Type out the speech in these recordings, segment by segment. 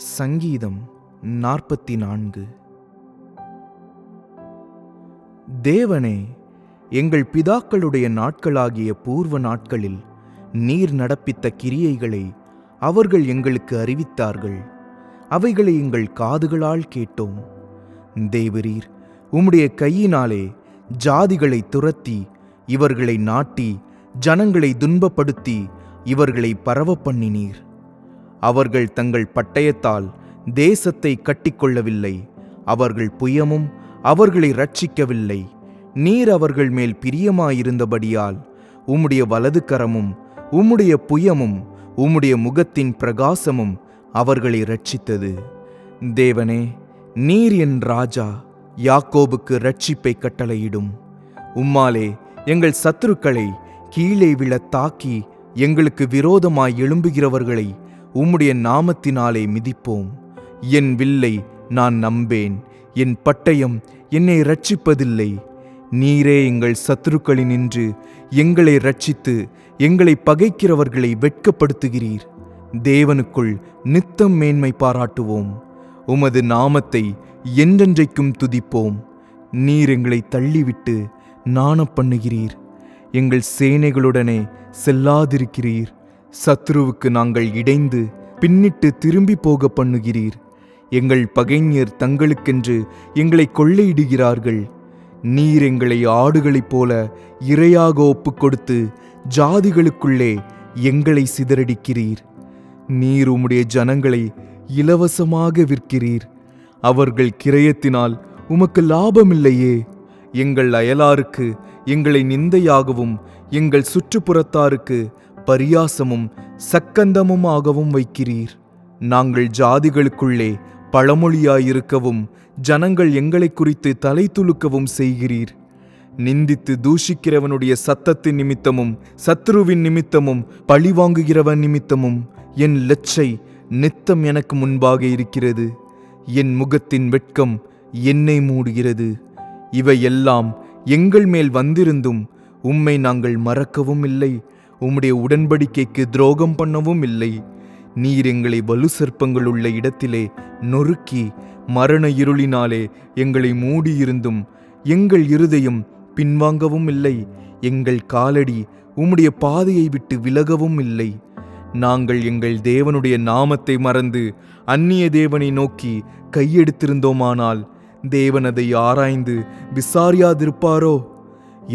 சங்கீதம் 44. தேவனே, எங்கள் பிதாக்களுடைய நாட்களாகிய பூர்வ நாட்களில் நீர் நடப்பித்த கிரியைகளை அவர்கள் எங்களுக்கு அறிவித்தார்கள். அவைகளை எங்கள் காதுகளால் கேட்டோம். தேவரீர் உம்முடைய கையினாலே ஜாதிகளை துரத்தி இவர்களை நாட்டி ஜனங்களை துன்பப்படுத்தி இவர்களை பரவ பண்ணினீர். அவர்கள் தங்கள் பட்டயத்தால் தேசத்தை கட்டிக்கொள்ளவில்லை. அவர்கள் புயமும் அவர்களை இரட்சிக்கவில்லை. நீர் அவர்கள் மேல் பிரியமாயிருந்தபடியால் உம்முடைய வலது கரமும் உம்முடைய புயமும் உம்முடைய முகத்தின் பிரகாசமும் அவர்களை இரட்சித்தது. தேவனே, நீர் என் ராஜா, யாக்கோபுக்கு இரட்சிப்பை கட்டளையிடும். உம்மாலே எங்கள் சத்துருக்களை கீழே விழத் தாக்கி எங்களுக்கு விரோதமாய் எழும்புகிறவர்களை உம்முடைய நாமத்தினாலே மிதிப்போம். என் வில்லை நான் நம்பேன், என் பட்டயம் என்னை இரட்சிப்பதில்லை. நீரே எங்கள் சத்துருக்களினின்று எங்களை இரட்சித்து எங்களை பகைக்கிறவர்களை வெட்கப்படுத்துகிறீர். தேவனுக்குள் நித்தம் மேன்மை பாராட்டுவோம். உமது நாமத்தை என்றென்றைக்கும் துதிப்போம். நீர் எங்களை தள்ளிவிட்டு நாணப்பண்ணுகிறீர். எங்கள் சேனைகளுடனே செல்லாதிருக்கிறீர். சத்ருவுக்கு நாங்கள் இடைந்து பின்னிட்டு திரும்பி போக பண்ணுகிறீர். எங்கள் பகைஞர் தங்களுக்கென்று எங்களை கொள்ளையிடுகிறார்கள். நீர் எங்களை ஆடுகளைப் போல இரையாக ஒப்புக் கொடுத்து ஜாதிகளுக்குள்ளே எங்களை சிதறடிக்கிறீர். நீர் உம்முடைய ஜனங்களை இலவசமாக விற்கிறீர். அவர்கள் கிரயத்தினால் உமக்கு லாபமில்லையே. எங்கள் அயலாருக்கு எங்களை நிந்தையாகவும் எங்கள் சுற்றுப்புறத்தாருக்கு பரியாசமும் சக்கந்தமுமாகவும் வைக்கிறீர். நாங்கள் ஜாதிகளுக்குள்ளே பழமொழியாயிருக்கவும் ஜனங்கள் எங்களை குறித்து தலை துலுக்கவும் செய்கிறீர். நிந்தித்து தூஷிக்கிறவனுடைய சத்தத்தின் நிமித்தமும் சத்ருவின் நிமித்தமும் பழிவாங்குகிறவன் நிமித்தமும் என் லெச்சை நித்தம் எனக்கு முன்பாக இருக்கிறது. என் முகத்தின் வெட்கம் என்னை மூடுகிறது. இவையெல்லாம் எங்கள் மேல் வந்திருந்தும் உம்மை நாங்கள் மறக்கவும் இல்லை, உம்முடைய உடன்படிக்கைக்கு துரோகம் பண்ணவும் இல்லை. நீர் எங்களை வலு சர்ப்பங்கள் உள்ள இடத்திலே நொறுக்கி மரண இருளினாலே எங்களை மூடியிருந்தும் எங்கள் இருதயம் பின்வாங்கவும் இல்லை. எங்கள் காலடி உம்முடைய பாதையை விட்டு விலகவும் இல்லை. நாங்கள் எங்கள் தேவனுடைய நாமத்தை மறந்து அந்நிய தேவனை நோக்கி கையெடுத்திருந்தோமானால் தேவன் அதை ஆராய்ந்து விசாரியாதிருப்பாரோ?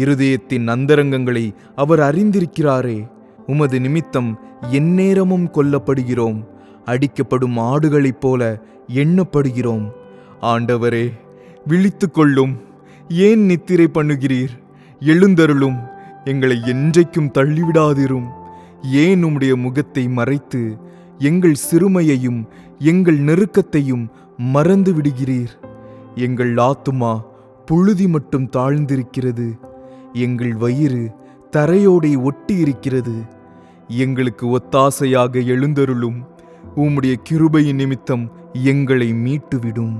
இருதயத்தின் அந்தரங்கங்களை அவர் அறிந்திருக்கிறாரே. உமது நிமித்தம் எந்நேரமும் கொல்லப்படுகிறோம். அடிக்கப்படும் ஆடுகளைப் போல எண்ணப்படுகிறோம். ஆண்டவரே, விழித்து கொள்ளும். ஏன் நித்திரை பண்ணுகிறீர்? எழுந்தருளும். எங்களை என்றைக்கும் தள்ளிவிடாதிரும். ஏன் உம்முடைய முகத்தை மறைத்து எங்கள் சிறுமையையும் எங்கள் நெருக்கத்தையும் மறந்து விடுகிறீர்? எங்கள் ஆத்துமா புழுதி மட்டும் தாழ்ந்திருக்கிறது. எங்கள் வயிறு தரையோடை ஒட்டி இருக்கிறது. எங்களுக்கு ஒத்தாசையாக எழுந்தருளும். உம்முடைய கிருபையின் நிமித்தம் எங்களை மீட்டுவிடும்.